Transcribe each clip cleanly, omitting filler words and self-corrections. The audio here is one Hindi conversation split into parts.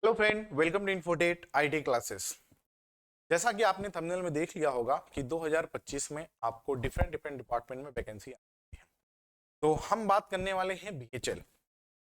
हेलो फ्रेंड, वेलकम टू इन्फोटेट आईटी क्लासेस। जैसा कि आपने थंबनेल में देख लिया होगा कि 2025 में आपको डिफरेंट डिफरेंट डिपार्टमेंट में वैकेंसी आई है। तो हम बात करने वाले हैं बीएचएल।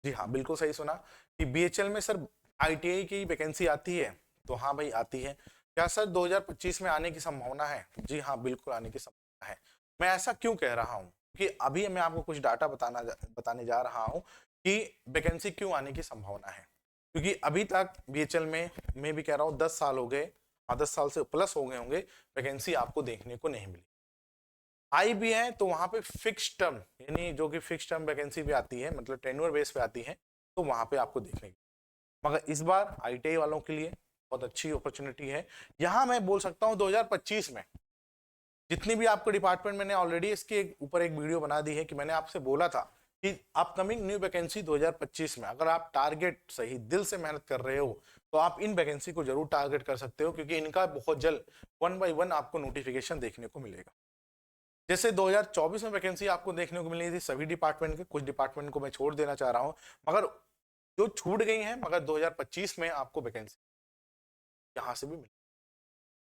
जी हाँ, बिल्कुल सही सुना कि बीएचएल में सर आईटीआई की वैकेंसी आती है। तो हाँ भाई, आती है। क्या सर 2025 में आने की संभावना है? जी हाँ, बिल्कुल आने की संभावना है। मैं ऐसा क्यों कह रहा हूँ कि अभी मैं आपको कुछ डाटा बताने जा रहा हूँ कि वैकेंसी क्यों आने की संभावना है। क्योंकि अभी तक बीएचएल में मैं भी कह रहा हूँ 10 साल हो गए, 10 साल से प्लस हो गए होंगे, वैकेंसी आपको देखने को नहीं मिली। आई भी है तो वहां पे फिक्स टर्म, यानी जो कि फिक्स टर्म वैकेंसी भी आती है, मतलब टेन्योर बेस पे आती है, तो वहां पे आपको देखने की। मगर इस बार आईटीआई वालों के लिए बहुत अच्छी अपॉर्चुनिटी है। यहां मैं बोल सकता हूं 2025 में जितनी भी आपको डिपार्टमेंट, मैंने ऑलरेडी इसके ऊपर एक वीडियो बना दी है कि मैंने आपसे बोला था कि अपकमिंग न्यू वैकेंसी 2025 में अगर आप टारगेट सही दिल से मेहनत कर रहे हो तो आप इन वैकेंसी को जरूर टारगेट कर सकते हो, क्योंकि इनका बहुत जल्द 1 बाय 1 आपको नोटिफिकेशन देखने को मिलेगा। जैसे 2024 में वैकेंसी आपको देखने को मिली थी सभी डिपार्टमेंट के, कुछ डिपार्टमेंट को मैं छोड़ देना चाह रहा हूं, मगर जो छूट गई हैं, मगर 2025 में आपको वैकेंसी यहां से भी मिली।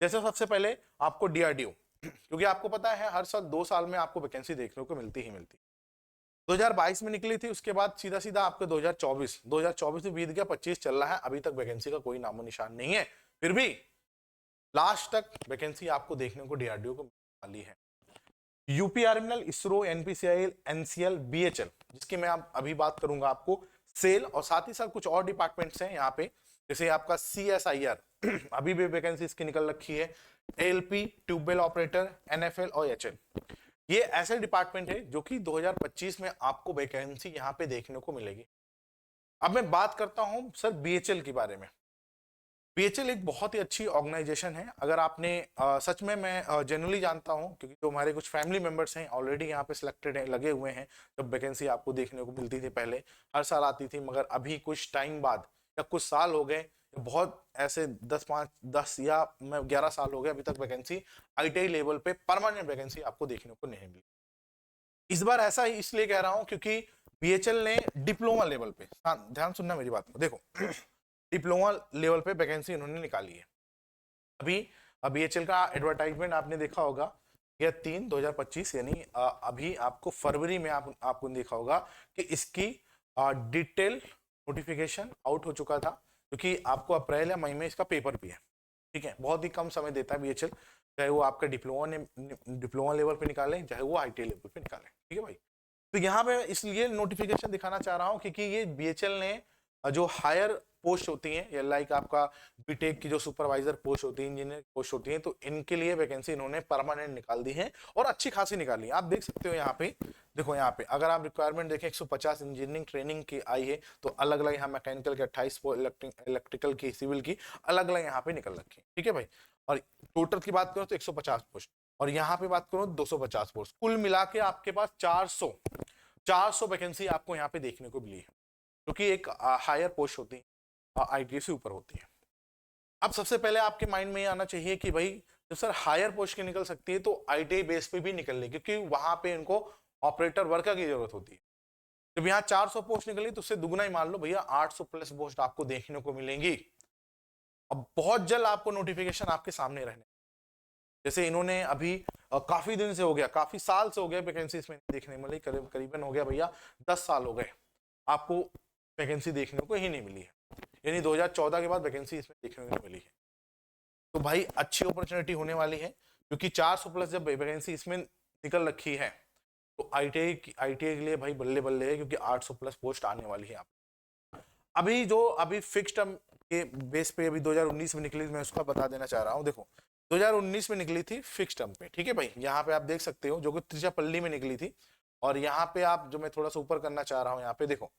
जैसे सबसे पहले आपको डीआरडीओ, क्योंकि आपको पता है हर साल 2 साल में आपको वैकेंसी देखने को मिलती ही मिलती। 2022 में निकली थी, उसके बाद सीधा सीधा आपको 2024 में बीत गया, 25 चल रहा है, अभी तक वैकेंसी का कोई नामो निशान नहीं है। फिर भी लास्ट तक वैकेंसी आपको देखने को डीआरडीओ को वाली है। यूपी आर्मिनल, इसरो, एनपीसीआई, एनसीएल, बीएचएल, जिसकी मैं अभी बात करूंगा आपको, सेल, और साथ ही साथ कुछ और डिपार्टमेंट्स हैं यहाँ पे, जैसे आपका सीएसआईआर अभी भी वैकेंसी इसकी निकल रखी है, एलपी, ट्यूबवेल ऑपरेटर, एनएफएल और एचएल। ये ऐसे डिपार्टमेंट है जो कि 2025 में आपको वैकेंसी यहाँ पे देखने को मिलेगी। अब मैं बात करता हूं सर बीएचएल के बारे में। बीएचएल एक बहुत ही अच्छी ऑर्गेनाइजेशन है। अगर आपने सच में मैं जनरली जानता हूं, क्योंकि जो हमारे कुछ फैमिली मेंबर्स हैं ऑलरेडी यहाँ पे सिलेक्टेड हैं, लगे हुए हैं। जब वैकेंसी आपको देखने को मिलती थी पहले, हर साल आती थी, मगर अभी कुछ टाइम बाद या कुछ साल हो गए, बहुत ऐसे 11 साल हो गए, अभी तक वैकेंसी आईटीआई लेवल पे परमानेंट वैकेंसी आपको देखने को नहीं मिली। इस बार ऐसा इसलिए कह रहा हूं क्योंकि बीएचएल ने डिप्लोमा लेवल पे, ध्यान सुनना मेरी बात को, देखो डिप्लोमा लेवल पे वैकेंसी इन्होंने निकाली है। अभी बीएचएल का एडवर्टाइजमेंट आपने देखा होगा, यह 3/2025, यानी अभी आपको फरवरी में आपको देखा होगा कि इसकी डिटेल नोटिफिकेशन आउट हो चुका था, क्योंकि आपको अप्रैल या मई में इसका पेपर भी है। ठीक है, बहुत ही कम समय देता है बीएचएल, चाहे वो आपका डिप्लोमा लेवल पे निकालें, चाहे वो आईटी लेवल पे निकालें। ठीक है भाई। तो यहाँ पे इसलिए नोटिफिकेशन दिखाना चाह रहा हूँ क्योंकि ये बीएचएल ने जो हायर पोस्ट होती हैं, या लाइक आपका बीटेक की जो सुपरवाइजर पोस्ट होती है, इंजीनियर पोस्ट होती है, तो इनके लिए वैकेंसी इन्होंने परमानेंट निकाल दी है, और अच्छी खासी निकाली है। आप देख सकते हो यहाँ पे, देखो यहाँ पे अगर आप रिक्वायरमेंट देखें, 150 इंजीनियरिंग ट्रेनिंग की आई है, तो अलग अलग यहाँ मैकेनिकल के 28, इलेक्ट्रिकल की, सिविल की अलग अलग यहाँ पे निकल रखी है। ठीक है भाई। और टोटल की बात करो तो 150 पोस्ट, और यहाँ पे बात करो 250 पोस्ट, कुल मिला के आपके पास 400 वैकेंसी आपको यहाँ पे देखने को मिली है, क्योंकि एक हायर पोस्ट होती है, आईटीआई से ऊपर होती है। अब सबसे पहले आपके माइंड में ये आना चाहिए कि भाई जब सर हायर पोस्ट की निकल सकती है तो आईटीआई बेस पे भी निकल लेगी, क्योंकि वहां पे इनको ऑपरेटर वर्कर की जरूरत होती है। जब यहाँ 400 पोस्ट निकली तो उससे दुगना ही मान लो भैया, 800 प्लस पोस्ट आपको देखने को मिलेंगी। अब बहुत जल्द आपको नोटिफिकेशन आपके सामने रहने, जैसे इन्होंने अभी काफी दिन से हो गया, काफी साल से हो गया वैकेंसी इसमें देखने में मिली, करीबन हो गया भैया 10 साल हो गए आपको वैकेंसी देखने को ही नहीं मिली है, यानी 2014 के बाद वैकेंसी इसमें देखने को नहीं मिली है। तो भाई अच्छी अपॉर्चुनिटी होने वाली है, क्योंकि 400 प्लस जब वैकेंसी इसमें निकल रखी है, तो आईटीआई के लिए भाई बल्ले बल्ले है, क्योंकि 800 प्लस पोस्ट आने वाली है। अभी फिक्स टर्म के बेस पे अभी 2019 में निकली, मैं उसका बता देना चाह रहा हूँ। देखो 2019 में निकली थी फिक्स टर्म पे, ठीक है भाई, यहाँ पे आप देख सकते हो, जो कि त्रिचापल्ली में निकली थी। और यहाँ पे आप, जो मैं थोड़ा सा ऊपर करना चाह रहा हूँ, यहाँ पे देखो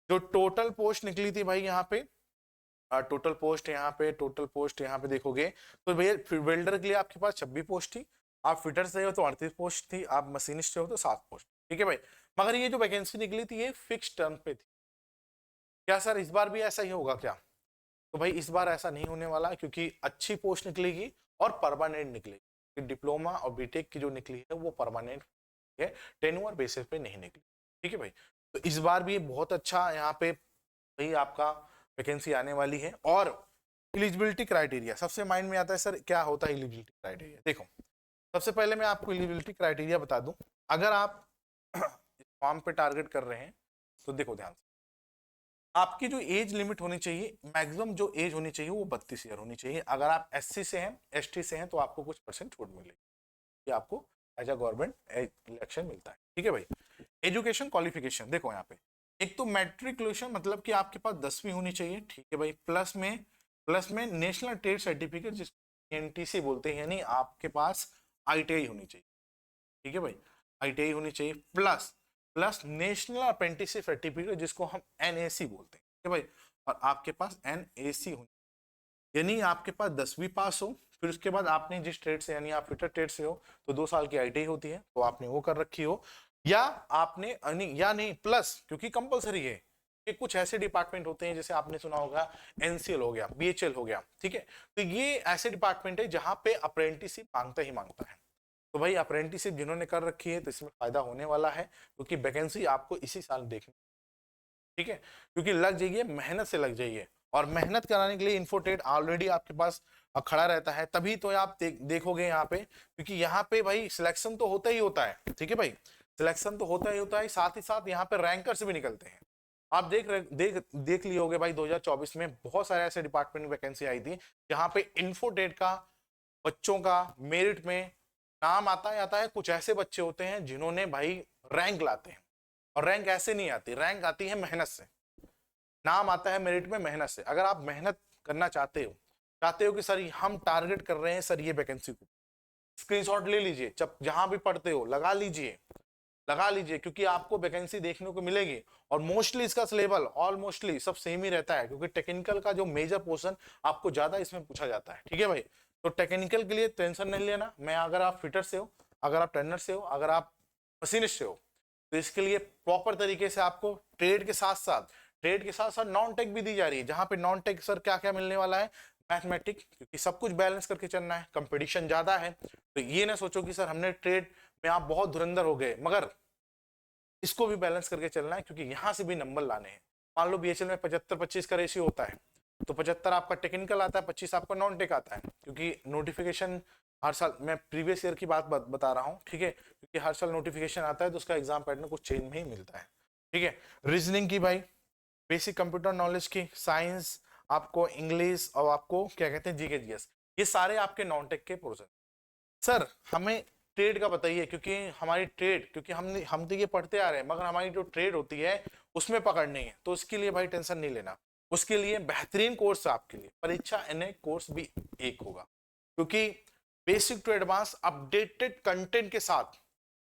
जो टोटल पोस्ट निकली थी भाई, यहाँ पे टोटल पोस्ट यहाँ पे देखोगे तो भैया वेल्डर के लिए आपके पास 26 पोस्ट थी, आप फिटर से हो तो 38 पोस्ट थी, आप मशीनिस्ट से हो तो 7 पोस्ट। ठीक है भाई। मगर ये जो वैकेंसी निकली थी ये फिक्स टर्म पे थी। क्या सर इस बार भी ऐसा ही होगा क्या? तो भाई इस बार ऐसा नहीं होने वाला, क्योंकि अच्छी पोस्ट निकलेगी और परमानेंट निकलेगी। डिप्लोमा और बीटेक की जो निकली है वो परमानेंट है, टेन्योर बेसिस पे नहीं निकली। ठीक है भाई। तो इस बार भी बहुत अच्छा यहाँ पे भाई आपका वैकेंसी आने वाली है। और एलिजिबिलिटी क्राइटेरिया सबसे माइंड में आता है, सर क्या होता है एलिजिबिलिटी क्राइटेरिया। देखो सबसे पहले मैं आपको एलिजिबिलिटी क्राइटेरिया बता दूं। अगर आप फॉर्म पे टारगेट कर रहे हैं तो देखो ध्यान से, आपकी जो एज लिमिट होनी चाहिए, मैक्सिमम जो एज होनी चाहिए वो 32 ईयर होनी चाहिए। अगर आप एससी से हैं, एसटी से हैं, तो आपको कुछ परसेंट छूट मिलेगी, ये आपको एज अ गवर्नमेंट इलेक्शन मिलता है। ठीक है भाई। एजुकेशन क्वालिफिकेशन देखो यहाँ पे, एक तो मैट्रिकुलेशन मतलब कि आपके पास 10वीं होनी चाहिए। ठीक है भाई। प्लस में नेशनल ट्रेड सर्टिफिकेट जिसको एनटीसी बोलते हैं, यानी आपके पास आईटीआई होनी चाहिए। ठीक है भाई, आईटीआई होनी चाहिए। प्लस नेशनल अप्रेंटिसशिप सर्टिफिकेट जिसको हम एनएसी बोलते हैं। ठीक है भाई। और आपके पास एनएसी होनी, यानी आपके पास 10वीं पास हो, फिर उसके बाद आपने जिस ट्रेड से, यानी आप फिटर ट्रेड से हो तो 2 साल की आईटीआई होती है, तो आपने वो कर रखी हो, या आपने या नहीं प्लस, क्योंकि कंपलसरी है कि कुछ ऐसे डिपार्टमेंट होते हैं जैसे आपने सुना होगा एनसीएल हो गया, बीएचएल हो गया। ठीक है। तो ये ऐसे डिपार्टमेंट है जहां पे अप्रेंटिसशिप मांगता ही मांगता है। तो भाई अप्रेंटिसशिप जिन्होंने कर रखी है तो इसमें फायदा होने वाला है, क्योंकि वैकेंसी आपको इसी साल देखनी। ठीक है। क्योंकि लग जाइए, मेहनत से लग जाइए, और मेहनत कराने के लिए इन्फोटेट ऑलरेडी आपके पास खड़ा रहता है, तभी तो आप देखोगे यहाँ पे, क्योंकि यहाँ पे भाई सिलेक्शन तो होता ही होता है। ठीक है भाई, सिलेक्शन तो होता ही होता है, साथ ही साथ यहाँ पे रैंकर्स भी निकलते हैं। आप देख लिए होगे भाई, 2024 में बहुत सारे ऐसे डिपार्टमेंट में वैकेंसी आई थी जहाँ पे इन्फोटेट का बच्चों का मेरिट में नाम आता है। कुछ ऐसे बच्चे होते हैं जिन्होंने भाई रैंक लाते हैं, और रैंक ऐसे नहीं आती, रैंक आती है मेहनत से। नाम आता है मेरिट में मेहनत से। अगर आप मेहनत करना चाहते हो कि सर हम टारगेट कर रहे हैं सर ये वैकेंसी को, स्क्रीनशॉट ले लीजिए, जहां भी पढ़ते हो लगा लीजिए, क्योंकि आपको वैकेंसी देखने को मिलेगी। और मोस्टली इसका सिलेबल ऑलमोस्टली सब सेम ही रहता है, क्योंकि टेक्निकल का जो मेजर पोर्शन आपको ज्यादा इसमें पूछा जाता है। ठीक है भाई। तो टेक्निकल के लिए टेंशन नहीं लेना। मैं अगर आप फिटर से हो, अगर आप टर्नर से हो, अगर आप मशीनिस्ट से हो, तो इसके लिए प्रॉपर तरीके से आपको ट्रेड के साथ साथ नॉन टेक भी दी जा रही है, जहां पे नॉन टेक सर क्या क्या मिलने वाला है, मैथमेटिक्स, क्योंकि सब कुछ बैलेंस करके चलना है, कंपटीशन ज्यादा है। तो ये ना सोचो कि सर हमने ट्रेड में आप बहुत धुरंधर हो गए, मगर इसको भी बैलेंस करके चलना है, क्योंकि यहां से भी नंबर लाने हैं। मान लो बीएचएल में 75-25 का रेशियो होता है, तो 75 आपका टेक्निकल आता है, 25 आपका नॉन टेक आता है, क्योंकि नोटिफिकेशन हर साल, मैं प्रीवियस ईयर की बात बता रहा हूँ। ठीक है। क्योंकि हर साल नोटिफिकेशन आता है तो उसका एग्जाम पैटर्न कुछ चेंज में ही मिलता है। ठीक है। रीजनिंग की भाई, बेसिक कंप्यूटर नॉलेज की, साइंस, आपको इंग्लिश, और आपको क्या कहते हैं जीके जीएस, ये सारे आपके नॉन टेक के पोर्शन। सर हमें ट्रेड का बताइए, क्योंकि हम तो ये पढ़ते आ रहे हैं, मगर हमारी जो ट्रेड होती है उसमें पकड़ नहीं है। तो उसके लिए भाई टेंशन नहीं लेना, उसके लिए बेहतरीन कोर्स आपके लिए परीक्षा एनए कोर्स भी एक होगा, क्योंकि basic to advance updated content के साथ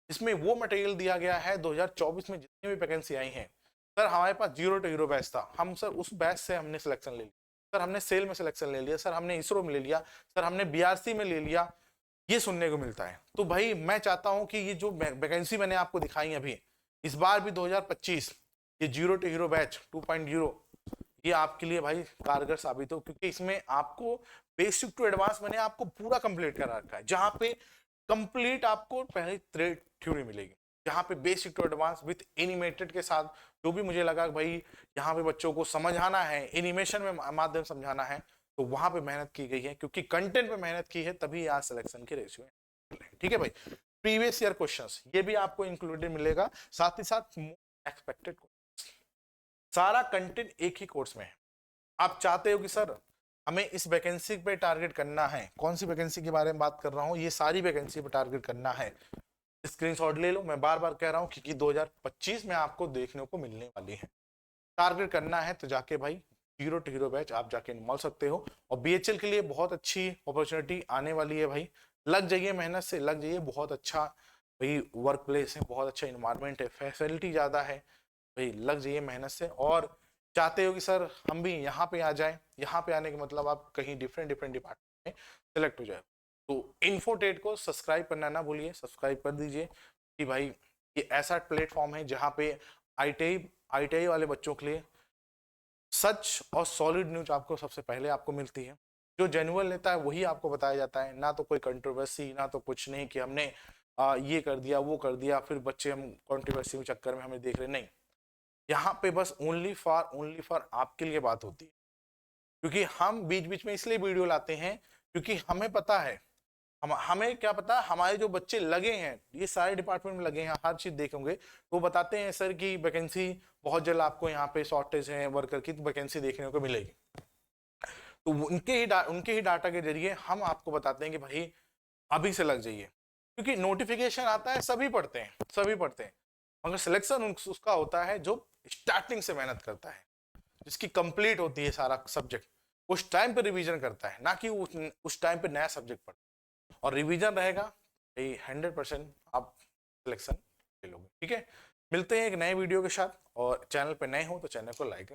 इसमें वो मटेरियल दिया गया है। 2024 में जितनी भी वैकेंसी आई हैं सर, हमारे पास 0 to हीरो बैच था, हम सर उस बैच से हमने सिलेक्शन ले लिया, सर हमने सेल में सिलेक्शन ले लिया, सर हमने इसरो में ले लिया, सर हमने बीआरसी में ले लिया, ये सुनने को मिलता है। तो भाई मैं चाहता हूं कि ये जो वैकेंसी मैंने आपको दिखाई अभी, इस बार भी 2025 ये 0 to हीरो बैच 2.0 ये आपके लिए भाई कारगर साबित हो, क्योंकि इसमें आपको बेसिक टू एडवांस मैंने आपको पूरा कंप्लीट करा रखा है, जहां पे कंप्लीट आपको पहले थ्योरी मिलेगी, जहां पे basic to advance with animated के साथ, जो भी मुझे लगा भाई यहाँ पे बच्चों को समझाना है, एनिमेशन में माध्यम समझाना है, तो वहां पे मेहनत की गई है, क्योंकि कंटेंट पे मेहनत की है, तभी आज सिलेक्शन के रेशियो है। ठीक है भाई। प्रीवियस ईयर क्वेश्चंस ये भी आपको इंक्लूडेड मिलेगा, साथ ही साथ एक्सपेक्टेड, सारा कंटेंट एक ही कोर्स में है। आप चाहते हो कि सर हमें इस वैकेंसी पे टारगेट करना है, कौन सी वैकेंसी के बारे में बात कर रहा हूँ, ये सारी वैकेंसी पे टारगेट करना है, स्क्रीनशॉट ले लो। मैं बार बार कह रहा हूँ क्योंकि 2025 में आपको देखने को मिलने वाली है। टारगेट करना है तो जाके भाई 0 to हीरो बैच आप जाके मल सकते हो, और बीएचएल के लिए बहुत अच्छी अपॉर्चुनिटी आने वाली है भाई। लग जाइए, मेहनत से लग जाइए, बहुत अच्छा भाई वर्क प्लेस है, बहुत अच्छा इन्वायरमेंट है, फैसिलिटी ज़्यादा है भाई, लग जाइए मेहनत से। और चाहते हो कि सर हम भी यहाँ पे आ जाए, यहाँ पे आने का मतलब आप कहीं डिफरेंट डिपार्टमेंट में सेलेक्ट हो जाए, तो इन्फोटेट को सब्सक्राइब करना ना भूलिए, सब्सक्राइब कर दीजिए, कि भाई ये ऐसा प्लेटफॉर्म है जहाँ पे आईटीआई वाले बच्चों के लिए सच और सॉलिड न्यूज आपको सबसे पहले आपको मिलती है। जो जेन्युइन लेता है वही आपको बताया जाता है, ना तो कोई कंट्रोवर्सी, ना तो कुछ नहीं कि हमने ये कर दिया वो कर दिया, फिर बच्चे हम कंट्रोवर्सी के चक्कर में हमें देख रहे नहीं। यहाँ पे बस ओनली फॉर आपके लिए बात होती है। क्योंकि हम बीच बीच में इसलिए वीडियो लाते हैं क्योंकि हमें पता है, हमें क्या पता, हमारे जो बच्चे लगे हैं ये सारे डिपार्टमेंट में लगे हैं, हर चीज देखेंगे, वो बताते हैं सर कि वैकेंसी बहुत जल्द आपको यहाँ पे शॉर्टेज है वर्कर की, तो वैकेंसी देखने को मिलेगी। तो उनके ही डाटा के जरिए हम आपको बताते हैं कि भाई अभी से लग जाइए, क्योंकि नोटिफिकेशन आता है सभी पढ़ते हैं, सभी पढ़ते हैं, मगर सिलेक्शन उसका होता है जो स्टार्टिंग से मेहनत करता है, जिसकी कंप्लीट होती है सारा सब्जेक्ट, उस टाइम पे रिवीजन करता है, ना कि उस टाइम पे नया सब्जेक्ट पढ़ता है। और रिवीजन रहेगा 100% आप सिलेक्शन ले लोगे। ठीक है, मिलते हैं एक नए वीडियो के साथ, और चैनल पे नए हो तो चैनल को लाइक